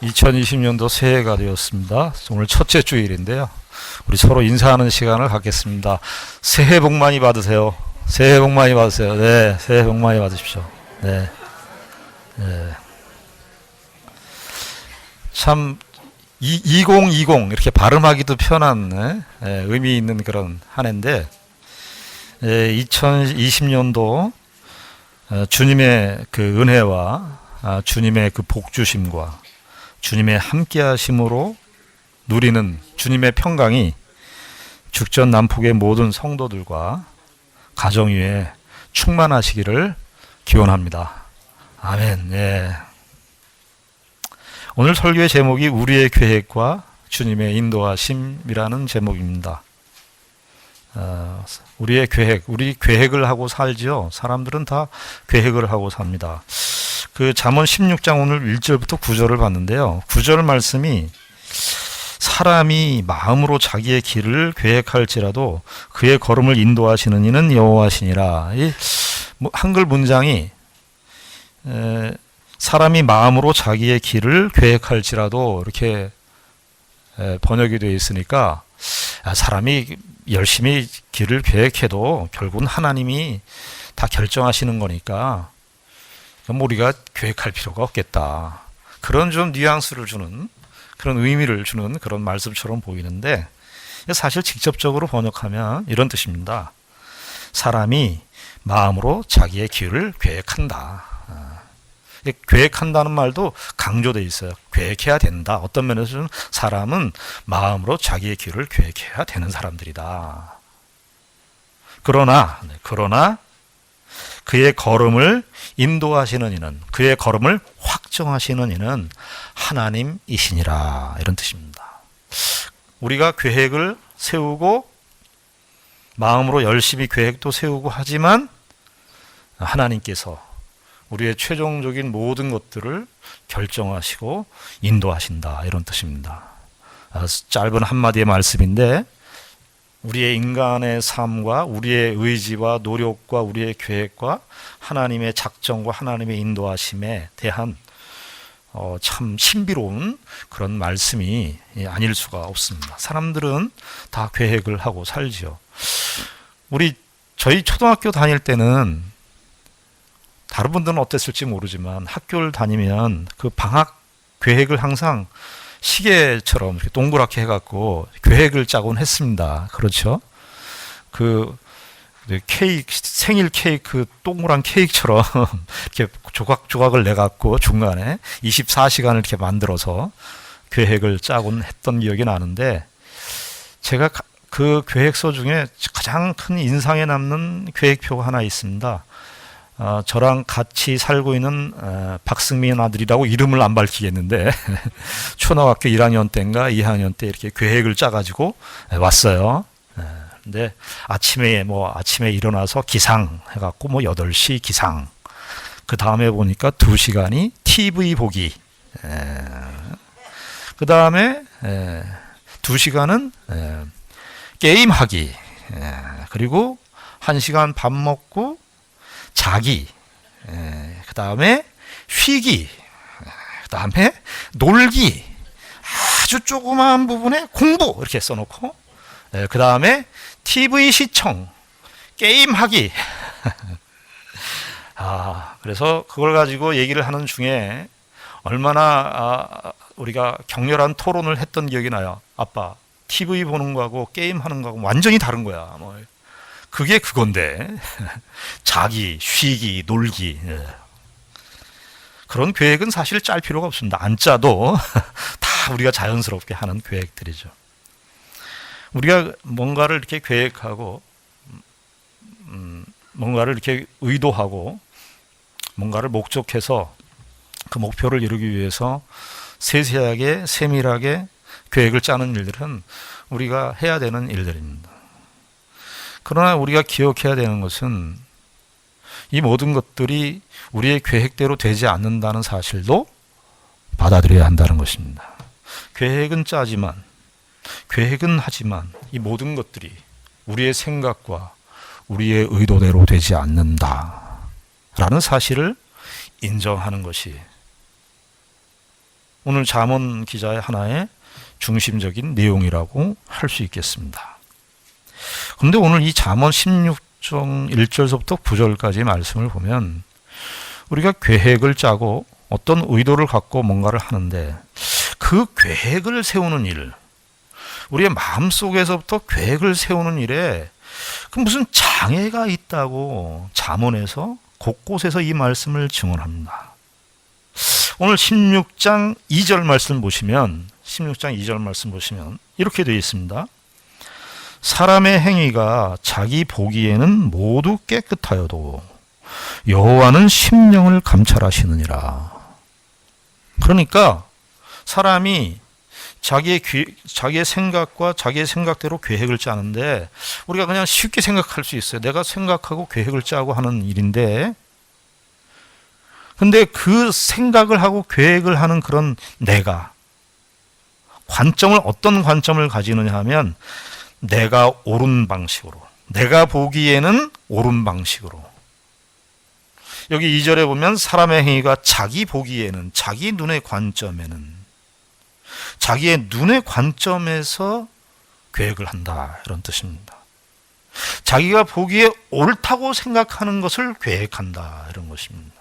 2020년도 새해가 되었습니다. 오늘 첫째 주일인데요. 우리 서로 인사하는 시간을 갖겠습니다. 새해 복 많이 받으세요. 새해 복 많이 받으세요. 네, 새해 복 많이 받으십시오. 네, 네. 참 2020 이렇게 발음하기도 편한 의미 있는 그런 한 해인데 2020년도 주님의 그 은혜와 주님의 그 복주심과 주님의 함께하심으로 누리는 주님의 평강이 죽전 난폭의 모든 성도들과 가정 위에 충만하시기를 기원합니다. 아멘. 예. 오늘 설교의 제목이 우리의 계획과 주님의 인도하심이라는 제목입니다. 우리의 계획, 우리 계획을 하고 살지요. 사람들은 다 계획을 하고 삽니다. 그 잠언 16장 오늘 1절부터 9절을 봤는데요. 9절 말씀이 사람이 마음으로 자기의 길을 계획할지라도 그의 걸음을 인도하시는 이는 여호와시니라. 이 한글 문장이 사람이 마음으로 자기의 길을 계획할지라도 이렇게 번역이 되어 있으니까 사람이 열심히 길을 계획해도 결국은 하나님이 다 결정하시는 거니까 우리가 계획할 필요가 없겠다. 그런 좀 뉘앙스를 주는 그런 의미를 주는 그런 말씀처럼 보이는데 사실 직접적으로 번역하면 이런 뜻입니다. 사람이 마음으로 자기의 길을 계획한다. 계획한다는 말도 강조되어 있어요. 계획해야 된다. 어떤 면에서는 사람은 마음으로 자기의 길을 계획해야 되는 사람들이다. 그러나 그의 걸음을 인도하시는 이는, 그의 걸음을 확정하시는 이는 하나님이시니라. 이런 뜻입니다. 우리가 계획을 세우고 마음으로 열심히 계획도 세우고 하지만 하나님께서 우리의 최종적인 모든 것들을 결정하시고 인도하신다. 이런 뜻입니다. 짧은 한마디의 말씀인데 우리의 인간의 삶과 우리의 의지와 노력과 우리의 계획과 하나님의 작정과 하나님의 인도하심에 대한 참 신비로운 그런 말씀이 아닐 수가 없습니다. 사람들은 다 계획을 하고 살지요. 저희 초등학교 다닐 때는 다른 분들은 어땠을지 모르지만 학교를 다니면 그 방학 계획을 항상 시계처럼 이렇게 동그랗게 해갖고 계획을 짜곤 했습니다. 그렇죠? 그 케이크, 생일 케이크, 동그란 케이크처럼 이렇게 조각조각을 내갖고 중간에 24시간을 이렇게 만들어서 계획을 짜곤 했던 기억이 나는데 제가 그 계획서 중에 가장 큰 인상에 남는 계획표가 하나 있습니다. 저랑 같이 살고 있는 박승민 아들이라고 이름을 안 밝히겠는데 초등학교 1학년 때인가 2학년 때 이렇게 계획을 짜가지고 왔어요. 근데 아침에 일어나서 기상 해갖고 8시 기상. 그 다음에 보니까 2시간이 TV 보기. 그 다음에 2시간은 게임하기. 그리고 1시간 밥 먹고 자기, 그 다음에 쉬기, 그 다음에 놀기, 아주 조그마한 부분에 공부 이렇게 써놓고, 그 다음에 TV 시청, 게임하기. 그래서 그걸 가지고 얘기를 하는 중에 얼마나 우리가 격렬한 토론을 했던 기억이 나요. 아빠, TV 보는 거하고 게임하는 거하고 완전히 다른 거야. 그게 그건데 자기, 쉬기, 놀기 그런 계획은 사실 짤 필요가 없습니다. 안 짜도 다 우리가 자연스럽게 하는 계획들이죠. 우리가 뭔가를 이렇게 계획하고 뭔가를 이렇게 의도하고 뭔가를 목적해서 그 목표를 이루기 위해서 세세하게 세밀하게 계획을 짜는 일들은 우리가 해야 되는 일들입니다. 그러나 우리가 기억해야 되는 것은 이 모든 것들이 우리의 계획대로 되지 않는다는 사실도 받아들여야 한다는 것입니다. 계획은 짜지만, 계획은 하지만 이 모든 것들이 우리의 생각과 우리의 의도대로 되지 않는다라는 사실을 인정하는 것이 오늘 잠언 기자의 하나의 중심적인 내용이라고 할 수 있겠습니다. 그런데 오늘 이 잠언 16장 1절서부터 9절까지 말씀을 보면 우리가 계획을 짜고 어떤 의도를 갖고 뭔가를 하는데 그 계획을 세우는 일, 우리의 마음속에서부터 계획을 세우는 일에 그 무슨 장애가 있다고 잠언에서 곳곳에서 이 말씀을 증언합니다. 오늘 16장 2절 말씀 보시면 16장 2절 말씀 보시면 이렇게 되어 있습니다. 사람의 행위가 자기 보기에는 모두 깨끗하여도 여호와는 심령을 감찰하시느니라. 그러니까 사람이 자기의 생각과 자기의 생각대로 계획을 짜는데 우리가 그냥 쉽게 생각할 수 있어요. 내가 생각하고 계획을 짜고 하는 일인데 근데 그 생각을 하고 계획을 하는 그런 내가 관점을 어떤 관점을 가지느냐 하면 내가 옳은 방식으로 내가 보기에는 옳은 방식으로 여기 2절에 보면 사람의 행위가 자기 보기에는 자기 눈의 관점에는 자기의 눈의 관점에서 계획을 한다 이런 뜻입니다. 자기가 보기에 옳다고 생각하는 것을 계획한다 이런 것입니다.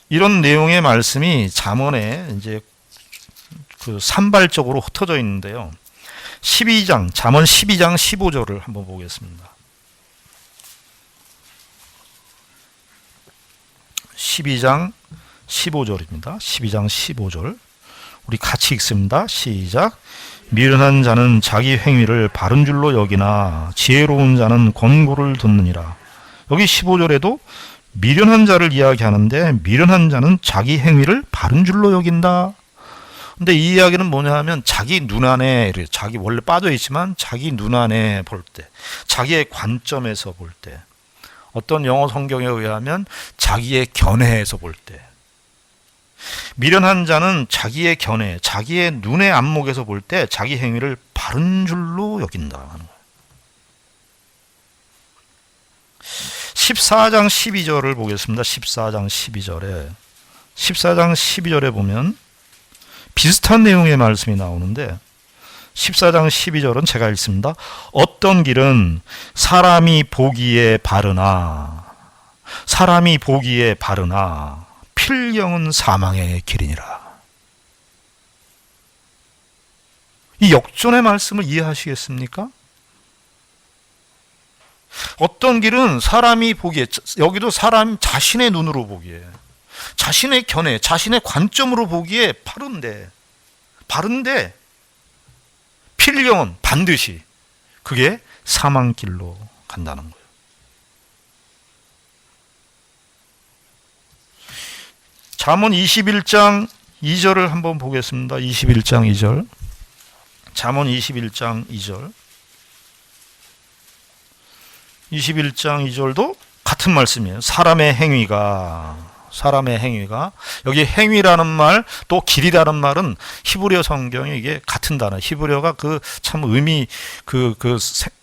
이런 내용의 말씀이 잠언에 이제 그 산발적으로 흩어져 있는데요. 12장 잠언 12장 15절을 한번 보겠습니다. 12장 15절입니다. 12장 15절 우리 같이 읽습니다. 시작. 미련한 자는 자기 행위를 바른 줄로 여기나 지혜로운 자는 권고를 듣느니라. 여기 15절에도 미련한 자를 이야기하는데 미련한 자는 자기 행위를 바른 줄로 여긴다. 근데 이 이야기는 뭐냐 하면 자기 눈 안에 자기 원래 빠져 있지만 자기 눈 안에 볼 때 자기의 관점에서 볼 때 어떤 영어 성경에 의하면 자기의 견해에서 볼 때 미련한 자는 자기의 견해, 자기의 눈의 안목에서 볼 때 자기 행위를 바른 줄로 여긴다 하는 거예요. 14장 12절을 보겠습니다. 14장 12절에 보면 비슷한 내용의 말씀이 나오는데 14장 12절은 제가 읽습니다. 어떤 길은 사람이 보기에 바르나 필경은 사망의 길이니라. 이 역전의 말씀을 이해하시겠습니까? 어떤 길은 사람이 보기에 여기도 사람 자신의 눈으로 보기에 자신의 견해, 자신의 관점으로 보기에 바른데 필경은 반드시 그게 사망길로 간다는 거예요. 잠언 21장 2절을 한번 보겠습니다. 21장 2절. 잠언 21장 2절. 21장 2절도 같은 말씀이에요. 사람의 행위가 여기 행위라는 말 또 길이라는 말은 히브리어 성경에 이게 같은 단어. 히브리어가 그 참 의미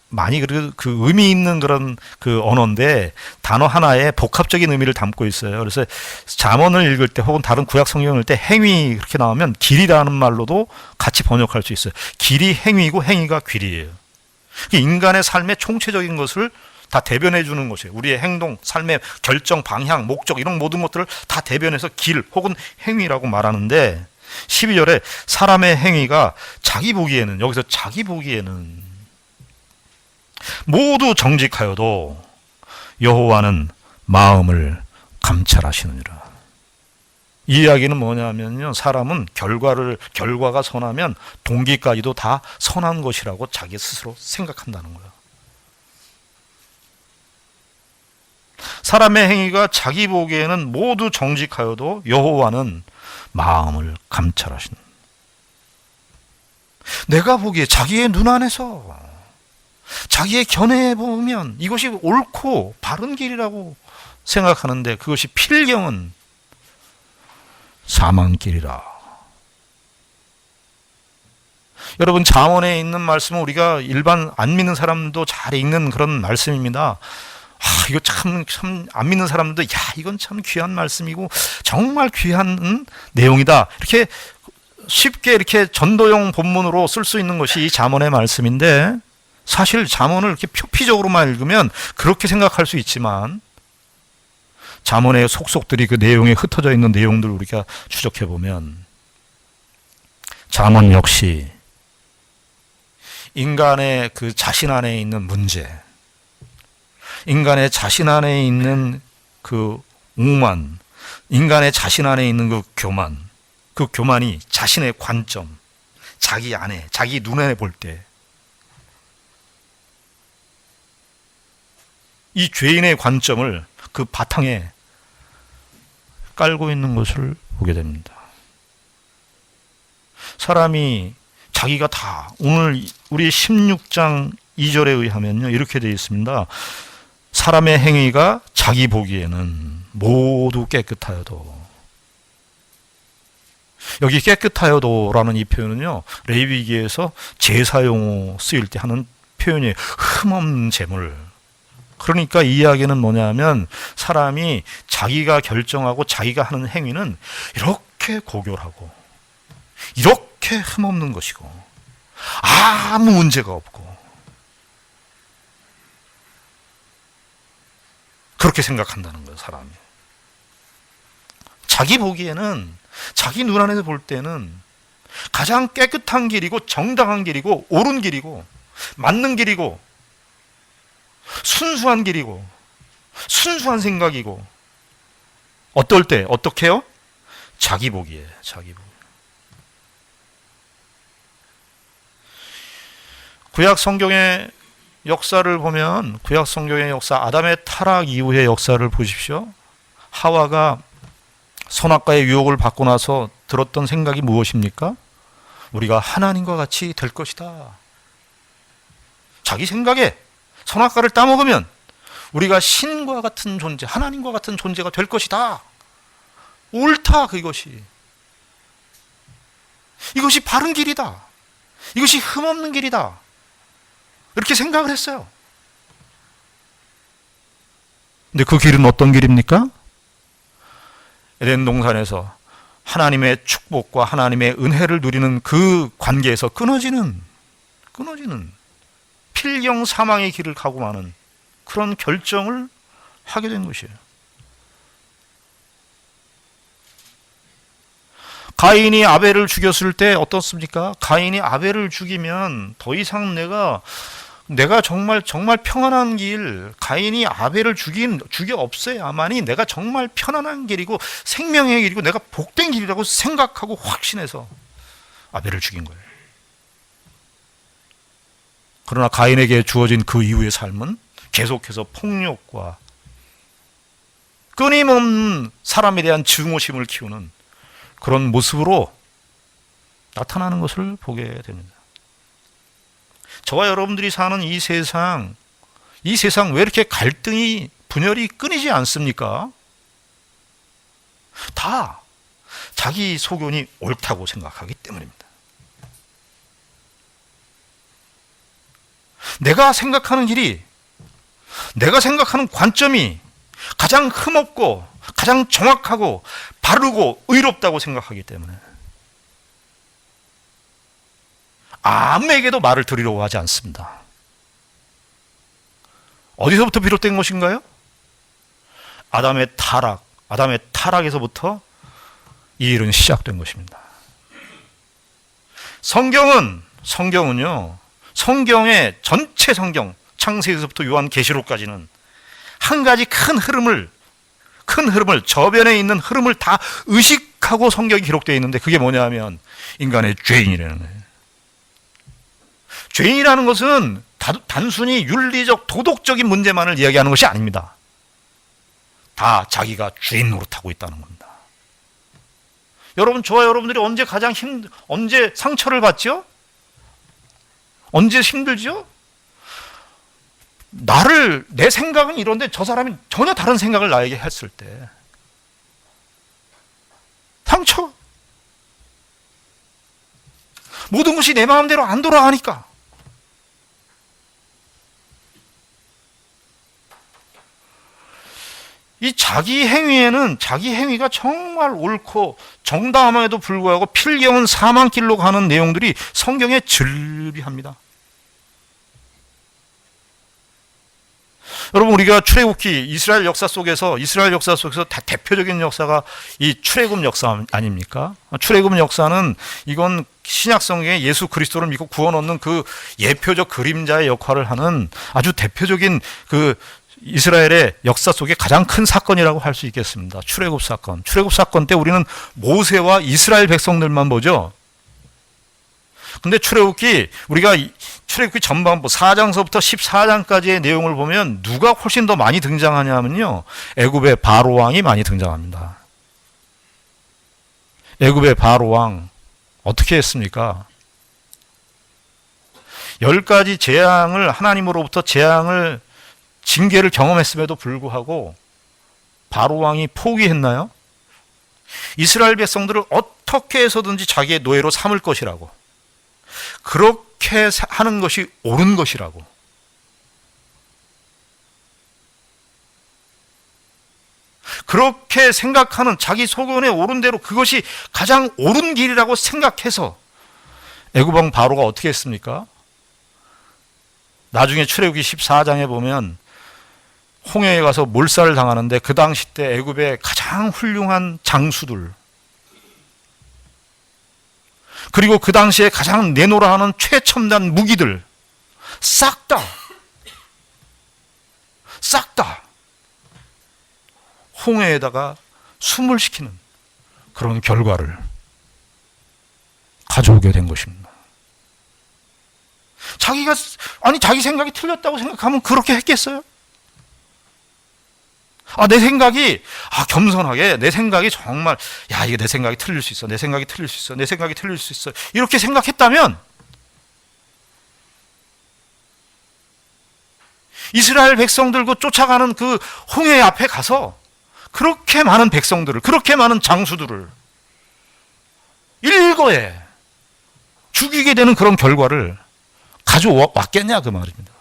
많이 그 의미 있는 그런 그 언어인데 단어 하나에 복합적인 의미를 담고 있어요. 그래서 잠언을 읽을 때 혹은 다른 구약 성경을 읽을 때 행위 그렇게 나오면 길이라는 말로도 같이 번역할 수 있어요. 길이 행위고 행위가 길이에요. 인간의 삶의 총체적인 것을 다 대변해 주는 것이에요. 우리의 행동, 삶의 결정, 방향, 목적 이런 모든 것들을 다 대변해서 길 혹은 행위라고 말하는데 12절에 사람의 행위가 자기 보기에는 여기서 자기 보기에는 모두 정직하여도 여호와는 마음을 감찰하시느니라. 이 이야기는 뭐냐면요. 사람은 결과가 선하면 동기까지도 다 선한 것이라고 자기 스스로 생각한다는 거예요. 사람의 행위가 자기 보기에는 모두 정직하여도 여호와는 마음을 감찰하시는. 내가 보기에 자기의 눈 안에서 자기의 견해에 보면 이것이 옳고 바른 길이라고 생각하는데 그것이 필경은 사망길이라. 여러분 잠언에 있는 말씀은 우리가 일반 안 믿는 사람도 잘 읽는 그런 말씀입니다. 이거 참 안 믿는 사람들도 이건 참 귀한 말씀이고 정말 귀한 내용이다. 이렇게 쉽게 이렇게 전도용 본문으로 쓸 수 있는 것이 이 잠언의 말씀인데, 사실 잠언을 이렇게 표피적으로만 읽으면 그렇게 생각할 수 있지만 잠언의 속속들이 그 내용에 흩어져 있는 내용들을 우리가 추적해 보면 잠언 역시 인간의 그 자신 안에 있는 문제, 인간의 자신 안에 있는 그 오만, 인간의 자신 안에 있는 그 교만, 그 교만이 자신의 관점, 자기 안에, 자기 눈에 볼 때 이 죄인의 관점을 그 바탕에 깔고 있는 것을 보게 됩니다. 사람이 자기가 다, 오늘 우리 16장 2절에 의하면요, 이렇게 되어 있습니다. 사람의 행위가 자기 보기에는 모두 깨끗하여도, 여기 깨끗하여도라는 이 표현은요, 레위기에서 제사용어 쓰일 때 하는 표현이 흠없는 제물. 그러니까 이 이야기는 뭐냐면 사람이 자기가 결정하고 자기가 하는 행위는 이렇게 고결하고 이렇게 흠없는 것이고 아무 문제가 없고 그렇게 생각한다는 거예요, 사람이. 자기 보기에는, 자기 눈 안에서 볼 때는 가장 깨끗한 길이고 정당한 길이고 옳은 길이고 맞는 길이고 순수한 길이고 순수한 생각이고, 어떨 때 어떻게 해요? 자기 보기에, 자기 보기. 구약 성경의 역사를 보면, 구약 성경의 역사, 아담의 타락 이후의 역사를 보십시오. 하와가 선악과의 유혹을 받고 나서 들었던 생각이 무엇입니까? 우리가 하나님과 같이 될 것이다. 자기 생각에 선악과를 따먹으면 우리가 신과 같은 존재, 하나님과 같은 존재가 될 것이다. 옳다, 그것이. 이것이 바른 길이다. 이것이 흠없는 길이다. 이렇게 생각을 했어요. 근데 그 길은 어떤 길입니까? 에덴 동산에서 하나님의 축복과 하나님의 은혜를 누리는 그 관계에서 끊어지는 필경 사망의 길을 가고 마는 그런 결정을 하게 된 것이에요. 가인이 아벨을 죽였을 때 어떻습니까? 가인이 아벨을 죽이면 더 이상 내가 정말 평안한 길, 가인이 아벨을 죽여 없애야만이 내가 정말 편안한 길이고 생명의 길이고 내가 복된 길이라고 생각하고 확신해서 아벨을 죽인 거예요. 그러나 가인에게 주어진 그 이후의 삶은 계속해서 폭력과 끊임없는 사람에 대한 증오심을 키우는 그런 모습으로 나타나는 것을 보게 됩니다. 저와 여러분들이 사는 이 세상 왜 이렇게 갈등이, 분열이 끊이지 않습니까? 다 자기 소견이 옳다고 생각하기 때문입니다. 내가 생각하는 길이, 내가 생각하는 관점이 가장 흠없고 가장 정확하고 바르고 의롭다고 생각하기 때문에 아무에게도 말을 들으려고 하지 않습니다. 어디서부터 비롯된 것인가요? 아담의 타락에서부터 이 일은 시작된 것입니다. 성경은요, 성경의 전체 성경, 창세기에서부터 요한계시록까지는 한 가지 큰 흐름을, 저변에 있는 흐름을 다 의식하고 성경이 기록되어 있는데, 그게 뭐냐 하면 인간의 죄인이라는 거예요. 죄인이라는 것은 단순히 윤리적, 도덕적인 문제만을 이야기하는 것이 아닙니다. 다 자기가 죄인 노릇하고 있다는 겁니다. 여러분, 저와 여러분들이 언제 상처를 받죠? 언제 힘들죠? 내 생각은 이런데 저 사람이 전혀 다른 생각을 나에게 했을 때 상처. 모든 것이 내 마음대로 안 돌아가니까. 자기 행위가 정말 옳고 정당함에도 불구하고 필경은 사망길로 가는 내용들이 성경에 즐비합니다. 여러분, 우리가 출애굽기 이스라엘 역사 속에서 다 대표적인 역사가 이 출애굽 역사 아닙니까? 출애굽 역사는 이건 신약 성경에 예수 그리스도를 믿고 구원 얻는 그 예표적 그림자의 역할을 하는 아주 대표적인 그 이스라엘의 역사 속에 가장 큰 사건이라고 할 수 있겠습니다. 출애굽 사건. 출애굽 사건 때 우리는 모세와 이스라엘 백성들만 보죠. 근데 우리가 출애굽기 전반부 4장서부터 14장까지의 내용을 보면 누가 훨씬 더 많이 등장하냐면요, 애굽의 바로 왕이 많이 등장합니다. 애굽의 바로 왕 어떻게 했습니까? 10가지 하나님으로부터 징계를 경험했음에도 불구하고 바로 왕이 포기했나요? 이스라엘 백성들을 어떻게 해서든지 자기의 노예로 삼을 것이라고, 그렇게 하는 것이 옳은 것이라고, 그렇게 생각하는 자기 소견에 옳은 대로 그것이 가장 옳은 길이라고 생각해서 애굽 왕 바로가 어떻게 했습니까? 나중에 출애굽기 14장에 보면 홍해에 가서 몰살을 당하는데 그 당시 때 애굽의 가장 훌륭한 장수들, 그리고 그 당시에 가장 내놓으라 하는 최첨단 무기들 싹 다 홍해에다가 숨을 시키는 그런 결과를 가져오게 된 것입니다. 자기 생각이 틀렸다고 생각하면 그렇게 했겠어요? 겸손하게 내 생각이 정말, 이게 내 생각이 틀릴 수 있어. 이렇게 생각했다면 이스라엘 백성들과 쫓아가는 그 홍해 앞에 가서 그렇게 많은 백성들을, 그렇게 많은 장수들을 일거에 죽이게 되는 그런 결과를 가져왔겠냐 그 말입니다.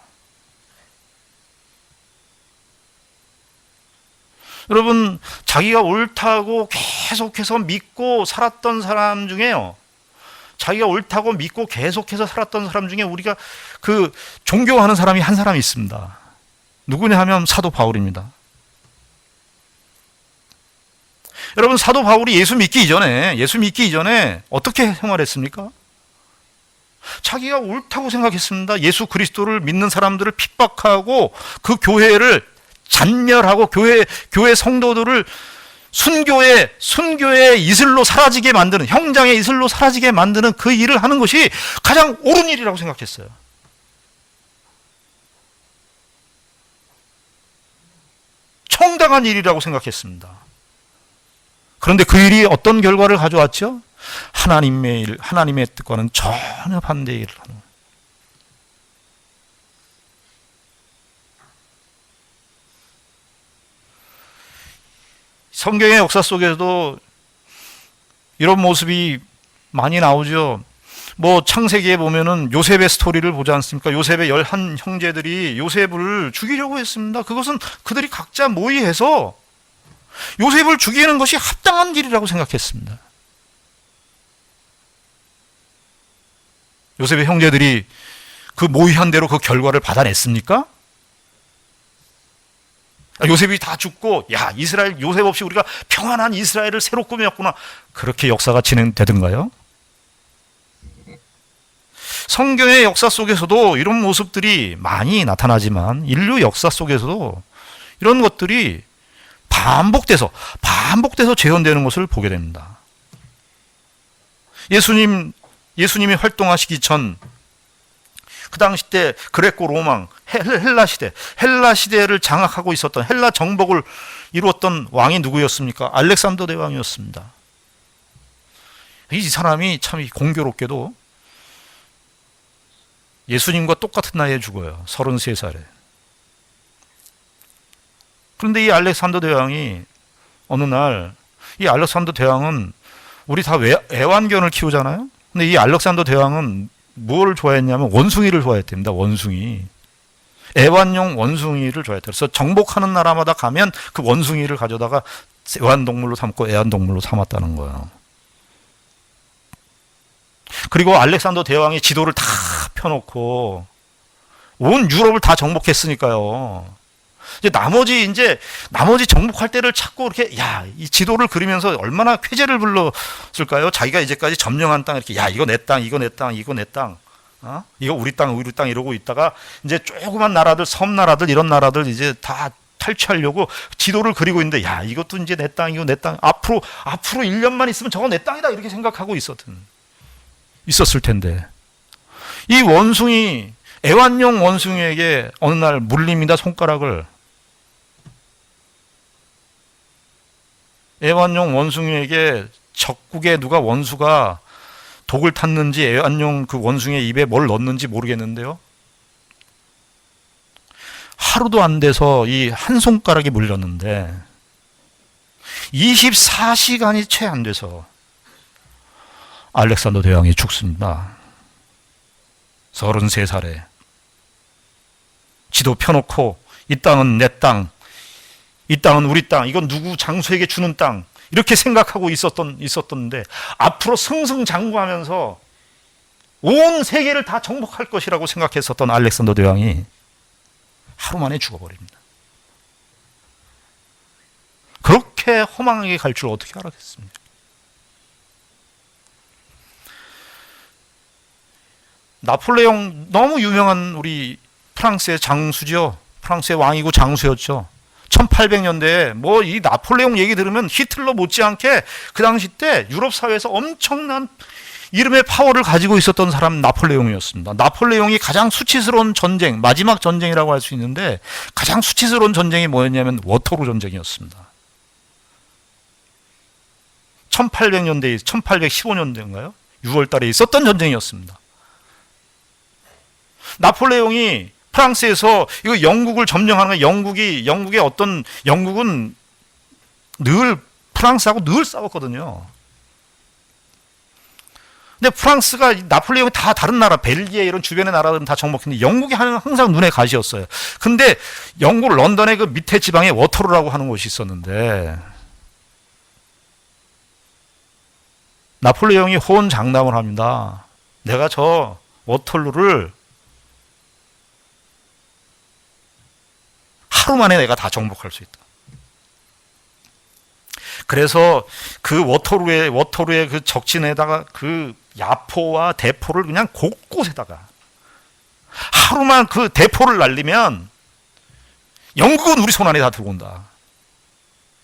여러분, 자기가 옳다고 계속해서 믿고 살았던 사람 중에요, 우리가 그 존경하는 사람이 한 사람이 있습니다. 누구냐 하면 사도 바울입니다. 여러분, 사도 바울이 예수 믿기 이전에 어떻게 생활했습니까? 자기가 옳다고 생각했습니다. 예수 그리스도를 믿는 사람들을 핍박하고 그 교회를 잔멸하고 교회 성도들을 순교의 이슬로 사라지게 만드는, 형장의 이슬로 사라지게 만드는 그 일을 하는 것이 가장 옳은 일이라고 생각했어요. 정당한 일이라고 생각했습니다. 그런데 그 일이 어떤 결과를 가져왔죠? 하나님의 뜻과는 전혀 반대의 일을 하는. 성경의 역사 속에서도 이런 모습이 많이 나오죠. 창세기에 보면은 요셉의 스토리를 보지 않습니까? 요셉의 11 형제들이 요셉을 죽이려고 했습니다. 그것은 그들이 각자 모의해서 요셉을 죽이는 것이 합당한 길이라고 생각했습니다. 요셉의 형제들이 그 모의한 대로 그 결과를 받아냈습니까? 요셉이 다 죽고, 요셉 없이 우리가 평안한 이스라엘을 새로 꾸몄구나, 그렇게 역사가 진행되던가요? 성경의 역사 속에서도 이런 모습들이 많이 나타나지만 인류 역사 속에서도 이런 것들이 반복돼서 재현되는 것을 보게 됩니다. 예수님이 활동하시기 전 그 당시 때 그레코 로마 헬라 시대를 장악하고 있었던, 헬라 정복을 이루었던 왕이 누구였습니까? 알렉산더 대왕이었습니다. 이 사람이 참 공교롭게도 예수님과 똑같은 나이에 죽어요. 33살에. 그런데 이 알렉산더 대왕이 어느 날, 이 알렉산더 대왕은 우리 다 애완견을 키우잖아요. 근데 이 알렉산더 대왕은 무엇을 좋아했냐면 원숭이를 좋아했답니다. 원숭이. 애완용 원숭이를 줘야 돼요. 그래서 정복하는 나라마다 가면 그 원숭이를 가져다가 애완동물로 삼고 애완동물로 삼았다는 거예요. 그리고 알렉산더 대왕이 지도를 다 펴놓고 온 유럽을 다 정복했으니까요. 이제 나머지 정복할 때를 찾고 이렇게 이 지도를 그리면서 얼마나 쾌재를 불렀을까요? 자기가 이제까지 점령한 땅 이렇게 이거 내 땅, 이거 내 땅, 이거 내 땅. 이거 우리 땅 이러고 있다가 이제 조그만 나라들, 섬나라들 이런 나라들 이제 다 탈취하려고 지도를 그리고 있는데 이것도 이제 내 땅, 이거 내 땅. 앞으로 1년만 있으면 저거 내 땅이다 이렇게 생각하고 있었을 텐데 이 원숭이 애완용 원숭이에게 어느 날 물립니다. 손가락을. 애완용 원숭이에게 적국에 누가 원수가 독을 탔는지 애완용 그 원숭이의 입에 뭘 넣었는지 모르겠는데요. 하루도 안 돼서 이 한 손가락이 물렸는데 24시간이 채 안 돼서 알렉산더 대왕이 죽습니다. 33살에 지도 펴놓고 이 땅은 내 땅, 이 땅은 우리 땅, 이건 누구 장수에게 주는 땅 이렇게 생각하고 있었던데 앞으로 승승장구하면서 온 세계를 다 정복할 것이라고 생각했었던 알렉산더 대왕이 하루 만에 죽어버립니다. 그렇게 허망하게 갈 줄 어떻게 알았겠습니까? 나폴레옹 너무 유명한 우리 프랑스의 장수죠. 프랑스의 왕이고 장수였죠. 1800년대에 이 나폴레옹 얘기 들으면 히틀러 못지않게 그 당시 때 유럽 사회에서 엄청난 이름의 파워를 가지고 있었던 사람 나폴레옹이었습니다. 나폴레옹이 가장 수치스러운 전쟁, 마지막 전쟁이라고 할 수 있는데 가장 수치스러운 전쟁이 뭐였냐면 워터루 전쟁이었습니다. 1800년대, 1815년대인가요? 6월 달에 있었던 전쟁이었습니다. 나폴레옹이 프랑스에서 이거 영국을 점령하는 거예요. 영국은 늘 프랑스하고 늘 싸웠거든요. 근데 프랑스가 나폴레옹이 다 다른 나라, 벨기에 이런 주변의 나라들은 다 정복했는데 영국이 항상 눈에 가시였어요. 근데 영국 런던의 그 밑에 지방에 워터루라고 하는 곳이 있었는데 나폴레옹이 호언장담을 합니다. 내가 저 워터루를 하루 만에 내가 다 정복할 수 있다. 그래서 그 워터루의 그 적진에다가 그 야포와 대포를 그냥 곳곳에다가 하루만 그 대포를 날리면 영국은 우리 손 안에 다 들어온다.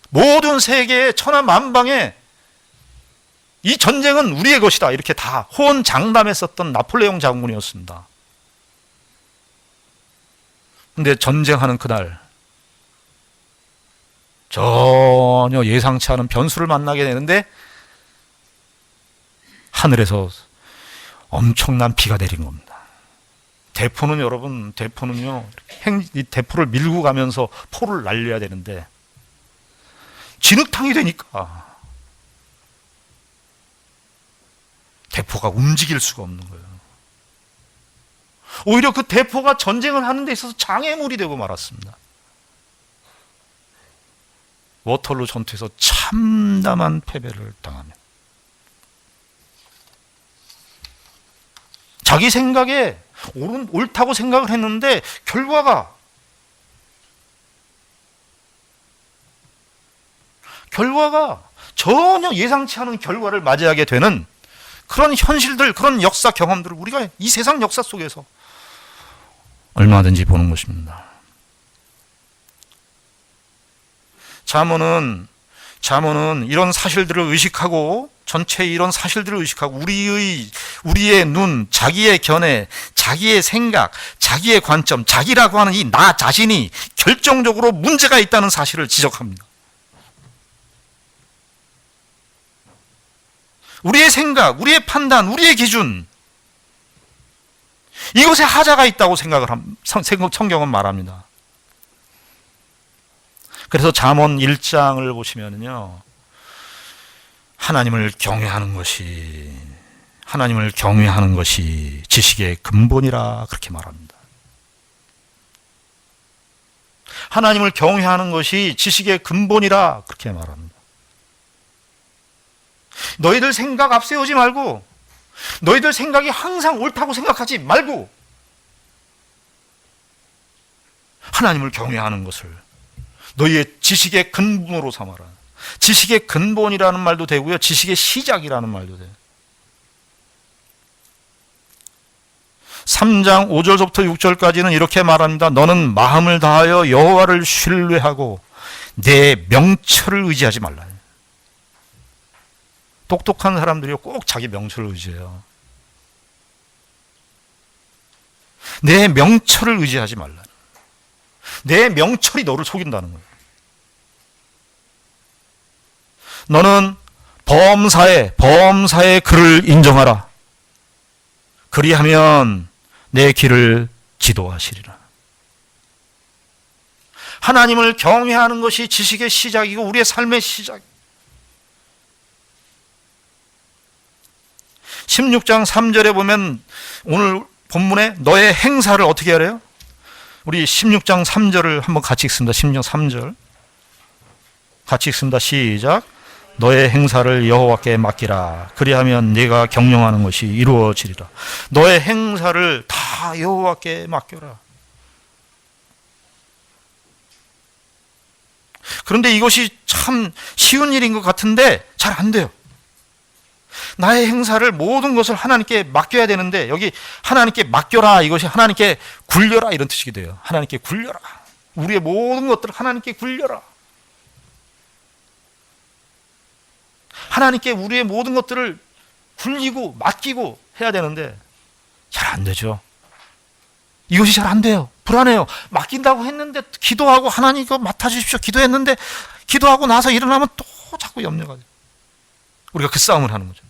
모든 세계의 천하만방에 이 전쟁은 우리의 것이다. 이렇게 다 호언장담했었던 나폴레옹 장군이었습니다. 근데 전쟁하는 그날 전혀 예상치 않은 변수를 만나게 되는데 하늘에서 엄청난 비가 내린 겁니다. 대포는요, 이 대포를 밀고 가면서 포를 날려야 되는데 진흙탕이 되니까 대포가 움직일 수가 없는 거예요. 오히려 그 대포가 전쟁을 하는 데 있어서 장애물이 되고 말았습니다. 워털루 전투에서 참담한 패배를 당하며 자기 생각에 옳다고 생각을 했는데 결과가 전혀 예상치 않은 결과를 맞이하게 되는 그런 현실들, 그런 역사 경험들을 우리가 이 세상 역사 속에서 얼마든지 보는 것입니다. 잠언은 이런 사실들을 의식하고 전체 이런 사실들을 의식하고 우리의 눈, 자기의 견해, 자기의 생각, 자기의 관점, 자기라고 하는 이 나 자신이 결정적으로 문제가 있다는 사실을 지적합니다. 우리의 생각, 우리의 판단, 우리의 기준 이것에 하자가 있다고 성경은 말합니다. 그래서 잠언 1장을 보시면요, 하나님을 경외하는 것이 지식의 근본이라 그렇게 말합니다. 하나님을 경외하는 것이 지식의 근본이라 그렇게 말합니다. 너희들 생각 앞세우지 말고, 너희들 생각이 항상 옳다고 생각하지 말고, 하나님을 경외하는 것을 너희의 지식의 근본으로 삼아라. 지식의 근본이라는 말도 되고요, 지식의 시작이라는 말도 돼요. 3장 5절부터 6절까지는 이렇게 말합니다. 너는 마음을 다하여 여호와를 신뢰하고 내 명철을 의지하지 말라. 똑똑한 사람들이 꼭 자기 명철을 의지해요. 내 명철을 의지하지 말라. 내 명철이 너를 속인다는 거예요. 너는 범사의 그를 인정하라. 그리하면 내 길을 지도하시리라. 하나님을 경외하는 것이 지식의 시작이고 우리의 삶의 시작. 16장 3절에 보면 오늘 본문에 너의 행사를 어떻게 하래요? 우리 16장 3절을 한번 같이 읽습니다. 16장 3절 같이 읽습니다. 시작. 너의 행사를 여호와께 맡기라. 그리하면 네가 경영하는 것이 이루어지리라. 너의 행사를 다 여호와께 맡겨라. 그런데 이것이 참 쉬운 일인 것 같은데 잘 안 돼요. 나의 행사를 모든 것을 하나님께 맡겨야 되는데 여기 하나님께 맡겨라, 이것이 하나님께 굴려라 이런 뜻이 돼요. 하나님께 굴려라. 우리의 모든 것들을 하나님께 굴려라. 하나님께 우리의 모든 것들을 굴리고 맡기고 해야 되는데 잘 안 되죠. 이것이 잘 안 돼요. 불안해요. 맡긴다고 했는데 기도하고 하나님 이거 맡아주십시오 기도했는데 기도하고 나서 일어나면 또 자꾸 염려가 돼요. 우리가 그 싸움을 하는 거죠.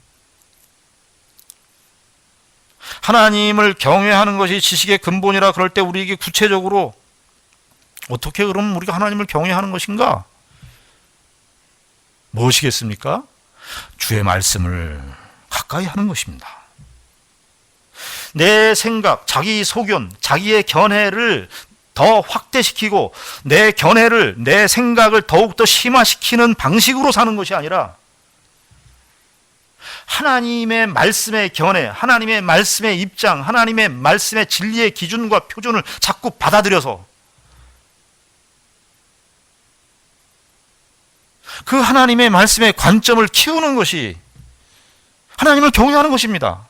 하나님을 경외하는 것이 지식의 근본이라 그럴 때 우리에게 구체적으로 어떻게 그럼 우리가 하나님을 경외하는 것인가? 무엇이겠습니까? 주의 말씀을 가까이 하는 것입니다. 내 생각, 자기 소견, 자기의 견해를 더 확대시키고 내 견해를, 내 생각을 더욱더 심화시키는 방식으로 사는 것이 아니라 하나님의 말씀의 견해, 하나님의 말씀의 입장, 하나님의 말씀의 진리의 기준과 표준을 자꾸 받아들여서 그 하나님의 말씀의 관점을 키우는 것이 하나님을 경외하는 것입니다.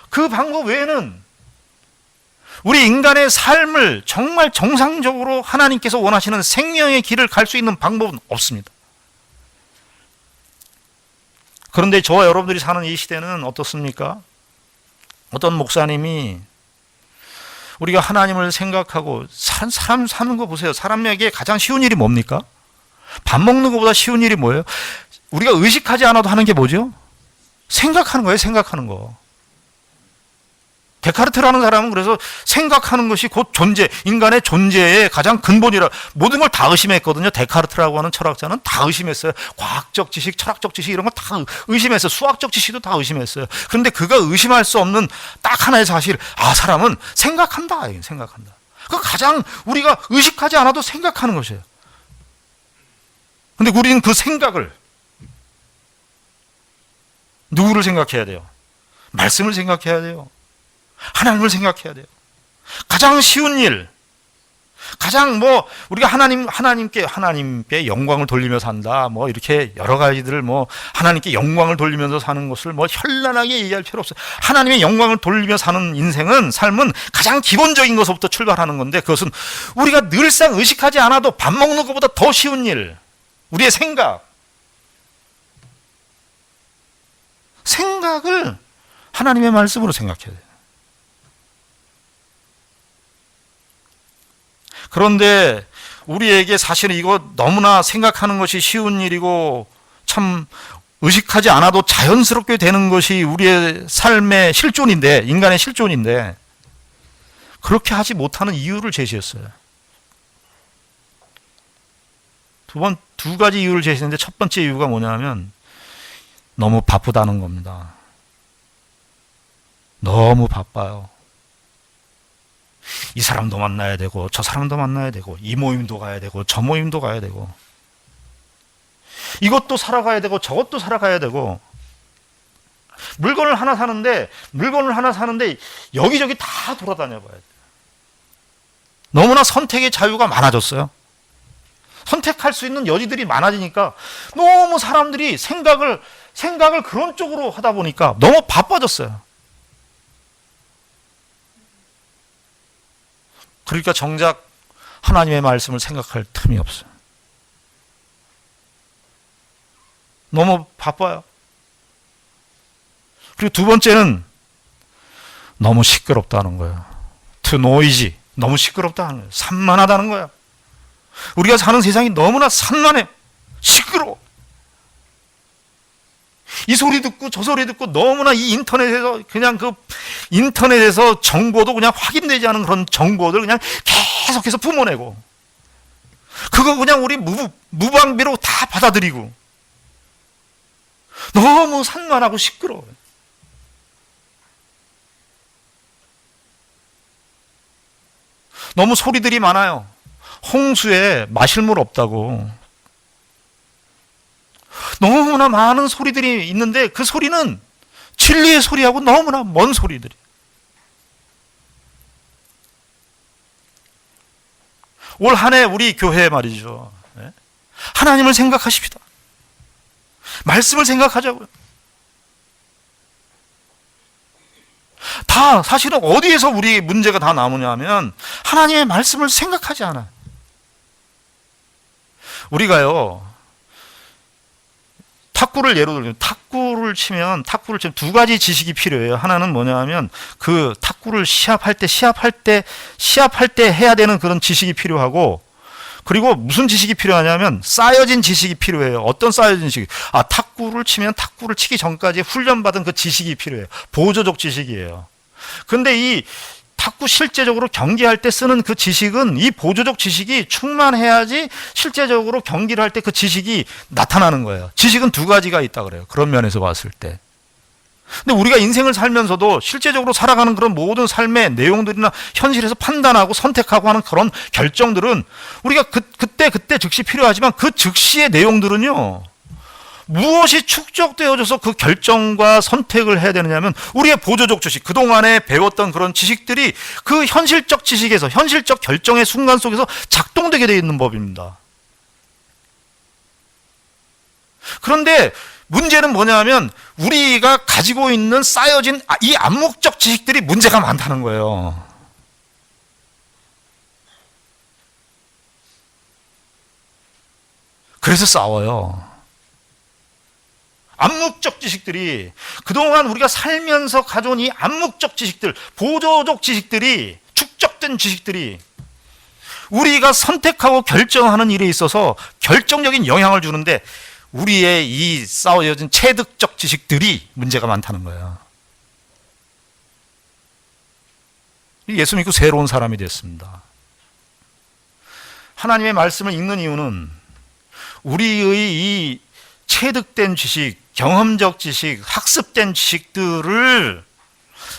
그 방법 외에는 우리 인간의 삶을 정말 정상적으로 하나님께서 원하시는 생명의 길을 갈 수 있는 방법은 없습니다. 그런데 저와 여러분들이 사는 이 시대는 어떻습니까? 어떤 목사님이 우리가 하나님을 생각하고 사람 사는 거 보세요. 사람에게 가장 쉬운 일이 뭡니까? 밥 먹는 것보다 쉬운 일이 뭐예요? 우리가 의식하지 않아도 하는 게 뭐죠? 생각하는 거예요. 생각하는 거. 데카르트라는 사람은 그래서 생각하는 것이 곧 존재, 인간의 존재의 가장 근본이라 모든 걸 다 의심했거든요. 데카르트라고 하는 철학자는 다 의심했어요. 과학적 지식, 철학적 지식 이런 거 다 의심했어요. 수학적 지식도 다 의심했어요. 그런데 그가 의심할 수 없는 딱 하나의 사실, 사람은 생각한다. 생각한다. 그 가장 우리가 의식하지 않아도 생각하는 것이에요. 그런데 우리는 그 생각을 누구를 생각해야 돼요? 말씀을 생각해야 돼요. 하나님을 생각해야 돼요. 가장 쉬운 일, 가장 우리가 하나님께 영광을 돌리며 산다, 이렇게 여러 가지들을 하나님께 영광을 돌리면서 사는 것을 현란하게 얘기할 필요 없어요. 하나님의 영광을 돌리며 사는 인생은, 삶은 가장 기본적인 것부터 출발하는 건데, 그것은 우리가 늘상 의식하지 않아도 밥 먹는 것보다 더 쉬운 일, 우리의 생각을 하나님의 말씀으로 생각해야 돼요. 그런데 우리에게 사실은 이거 너무나 생각하는 것이 쉬운 일이고 참 의식하지 않아도 자연스럽게 되는 것이 우리의 삶의 실존인데, 인간의 실존인데 그렇게 하지 못하는 이유를 제시했어요. 두 가지 이유를 제시했는데 첫 번째 이유가 뭐냐면 너무 바쁘다는 겁니다. 너무 바빠요. 이 사람도 만나야 되고 저 사람도 만나야 되고 이 모임도 가야 되고 저 모임도 가야 되고 이것도 살아가야 되고 저것도 살아가야 되고 물건을 하나 사는데 여기저기 다 돌아다녀 봐야 돼. 너무나 선택의 자유가 많아졌어요. 선택할 수 있는 여지들이 많아지니까 너무 사람들이 생각을 그런 쪽으로 하다 보니까 너무 바빠졌어요. 그러니까 정작 하나님의 말씀을 생각할 틈이 없어요. 너무 바빠요. 그리고 두 번째는 너무 시끄럽다는 거예요. too noisy. 너무 시끄럽다는 거예요. 산만하다는 거예요. 우리가 사는 세상이 너무나 산만해. 시끄러워. 이 소리 듣고 저 소리 듣고 너무나 이 인터넷에서 그냥 인터넷에서 정보도 그냥 확인되지 않은 그런 정보들 그냥 계속해서 뿜어내고 그거 그냥 우리 무방비로 다 받아들이고 너무 산만하고 시끄러워요. 너무 소리들이 많아요. 홍수에 마실 물 없다고. 너무나 많은 소리들이 있는데 그 소리는 진리의 소리하고 너무나 먼 소리들이. 올 한 해 우리 교회 말이죠. 하나님을 생각하십시다. 말씀을 생각하자고요. 다 사실은 어디에서 우리 문제가 다 나오냐 하면 하나님의 말씀을 생각하지 않아요. 우리가요 탁구를 예로 들면 탁구를 치면 두 가지 지식이 필요해요. 하나는 뭐냐 하면 그 탁구를 시합할 때 해야 되는 그런 지식이 필요하고 그리고 무슨 지식이 필요하냐면 쌓여진 지식이 필요해요. 어떤 쌓여진 지식? 탁구를 치면 탁구를 치기 전까지 훈련받은 그 지식이 필요해요. 보조적 지식이에요. 근데 이 탁구 실제적으로 경기할 때 쓰는 그 지식은 이 보조적 지식이 충만해야지 실제적으로 경기를 할 때 그 지식이 나타나는 거예요. 지식은 두 가지가 있다 그래요. 그런 면에서 봤을 때. 근데 우리가 인생을 살면서도 실제적으로 살아가는 그런 모든 삶의 내용들이나 현실에서 판단하고 선택하고 하는 그런 결정들은 우리가 그때 즉시 필요하지만 그 즉시의 내용들은요. 무엇이 축적되어져서 그 결정과 선택을 해야 되느냐면 우리의 보조적 지식, 그동안에 배웠던 그런 지식들이 그 현실적 지식에서 현실적 결정의 순간 속에서 작동되게 되어 있는 법입니다. 그런데 문제는 뭐냐 하면 우리가 가지고 있는 쌓여진 이 암묵적 지식들이 문제가 많다는 거예요. 그래서 싸워요. 암묵적 지식들이 그동안 우리가 살면서 가져온 이 암묵적 지식들, 보조적 지식들이 축적된 지식들이 우리가 선택하고 결정하는 일에 있어서 결정적인 영향을 주는데 우리의 이 쌓여진 체득적 지식들이 문제가 많다는 거예요. 예수 믿고 새로운 사람이 됐습니다. 하나님의 말씀을 읽는 이유는 우리의 이 체득된 지식, 경험적 지식, 학습된 지식들을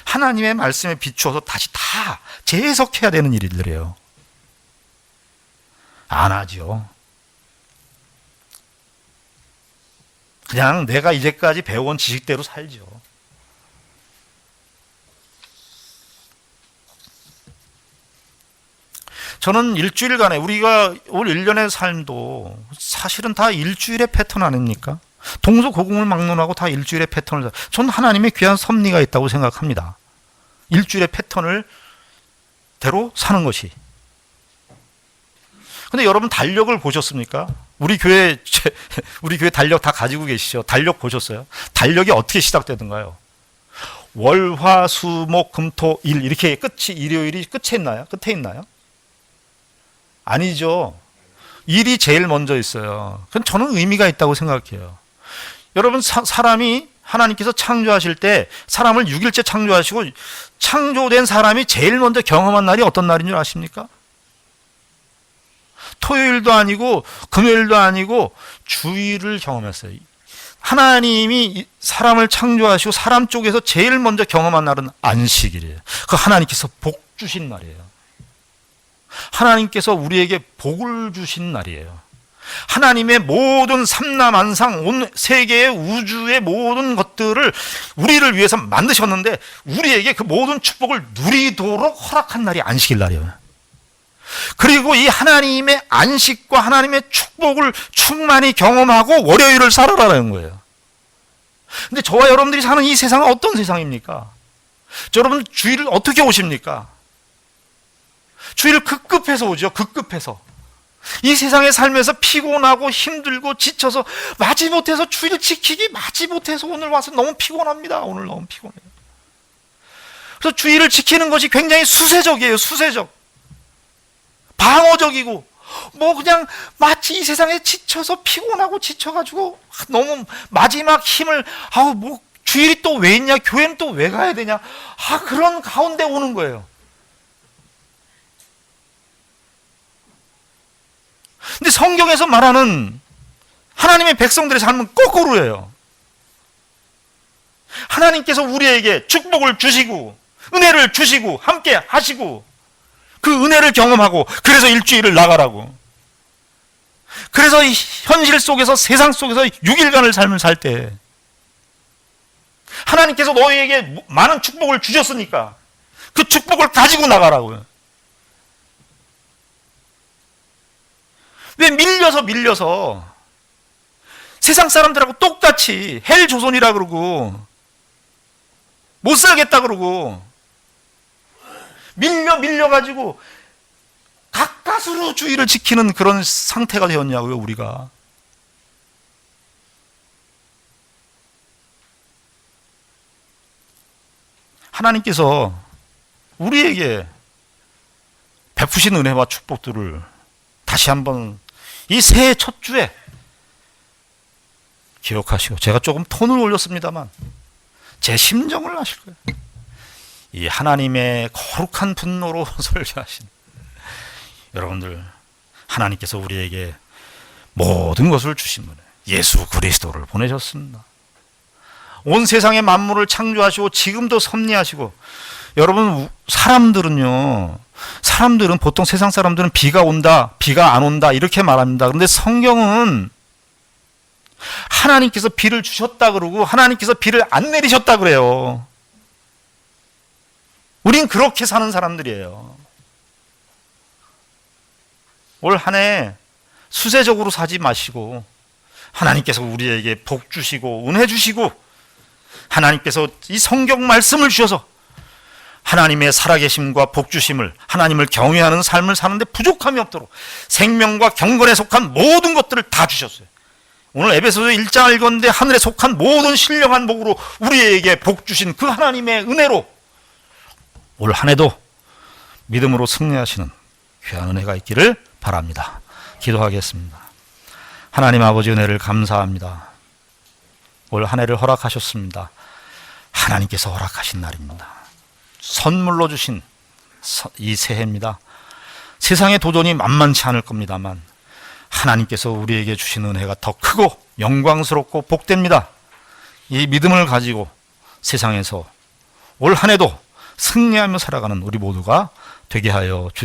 하나님의 말씀에 비추어서 다시 다 재해석해야 되는 일들이에요. 안 하죠. 그냥 내가 이제까지 배워온 지식대로 살죠. 저는 일주일간에 우리가 올 1년의 삶도 사실은 다 일주일의 패턴 아닙니까? 동서고금을 막론하고 다 일주일의 패턴을 저는 하나님의 귀한 섭리가 있다고 생각합니다. 일주일의 패턴을 대로 사는 것이. 근데 여러분 달력을 보셨습니까? 우리 교회 달력 다 가지고 계시죠? 달력 보셨어요? 달력이 어떻게 시작되던가요? 월, 화, 수, 목, 금, 토, 일 이렇게 일요일이 끝에 있나요? 아니죠. 일이 제일 먼저 있어요. 그건 저는 의미가 있다고 생각해요. 여러분 사람이 하나님께서 창조하실 때 사람을 6일째 창조하시고 창조된 사람이 제일 먼저 경험한 날이 어떤 날인 줄 아십니까? 토요일도 아니고 금요일도 아니고 주일을 경험했어요. 하나님이 사람을 창조하시고 사람 쪽에서 제일 먼저 경험한 날은 안식일이에요. 그 하나님께서 복 주신 날이에요. 하나님께서 우리에게 복을 주신 날이에요. 하나님의 모든 삼라만상 온 세계의 우주의 모든 것들을 우리를 위해서 만드셨는데 우리에게 그 모든 축복을 누리도록 허락한 날이 안식일 날이에요. 그리고 이 하나님의 안식과 하나님의 축복을 충만히 경험하고 월요일을 살아라는 거예요. 근데 저와 여러분들이 사는 이 세상은 어떤 세상입니까? 여러분 주일을 어떻게 오십니까? 주일을 급급해서 오죠. 급급해서. 이 세상에 살면서 피곤하고 힘들고 지쳐서 마지못해서 주일 지키기 마지못해서 오늘 와서 너무 피곤합니다. 오늘 너무 피곤해요. 그래서 주일을 지키는 것이 굉장히 수세적이에요. 수세적. 방어적이고 뭐 그냥 마치 이 세상에 지쳐서 피곤하고 지쳐가지고 너무 마지막 힘을 뭐 주일이 또 왜 있냐, 교회는 또 왜 가야 되냐, 그런 가운데 오는 거예요. 근데 성경에서 말하는 하나님의 백성들의 삶은 거꾸로예요. 하나님께서 우리에게 축복을 주시고 은혜를 주시고 함께 하시고 그 은혜를 경험하고 그래서 일주일을 나가라고. 그래서 이 현실 속에서 세상 속에서 6일간을 삶을 살 때 하나님께서 너희에게 많은 축복을 주셨으니까 그 축복을 가지고 나가라고요. 왜 밀려서 세상 사람들하고 똑같이 헬 조선이라 그러고 못 살겠다 그러고 밀려가지고 가까스로 주의를 지키는 그런 상태가 되었냐고요, 우리가. 하나님께서 우리에게 베푸신 은혜와 축복들을 다시 한번 이 새해 첫 주에 기억하시고, 제가 조금 톤을 올렸습니다만 제 심정을 아실 거예요. 이 하나님의 거룩한 분노로 설교하신 여러분들, 하나님께서 우리에게 모든 것을 주신 분이에요. 예수 그리스도를 보내셨습니다. 온 세상의 만물을 창조하시고 지금도 섭리하시고. 여러분, 사람들은 보통 세상 사람들은 비가 온다, 비가 안 온다 이렇게 말합니다. 그런데 성경은 하나님께서 비를 주셨다 그러고 하나님께서 비를 안 내리셨다 그래요. 우린 그렇게 사는 사람들이에요. 올 한 해 수세적으로 사지 마시고 하나님께서 우리에게 복 주시고 은혜 주시고 하나님께서 이 성경 말씀을 주셔서 하나님의 살아계심과 복 주심을, 하나님을 경외하는 삶을 사는데 부족함이 없도록 생명과 경건에 속한 모든 것들을 다 주셨어요. 오늘 에베소서 1장을 읽었는데 하늘에 속한 모든 신령한 복으로 우리에게 복 주신 그 하나님의 은혜로 올 한 해도 믿음으로 승리하시는 귀한 은혜가 있기를 바랍니다. 기도하겠습니다. 하나님 아버지, 은혜를 감사합니다. 올 한 해를 허락하셨습니다. 하나님께서 허락하신 날입니다. 선물로 주신 이 새해입니다. 세상의 도전이 만만치 않을 겁니다만 하나님께서 우리에게 주신 은혜가 더 크고 영광스럽고 복됩니다. 이 믿음을 가지고 세상에서 올 한 해도 승리하며 살아가는 우리 모두가 되게 하여 주시옵소서.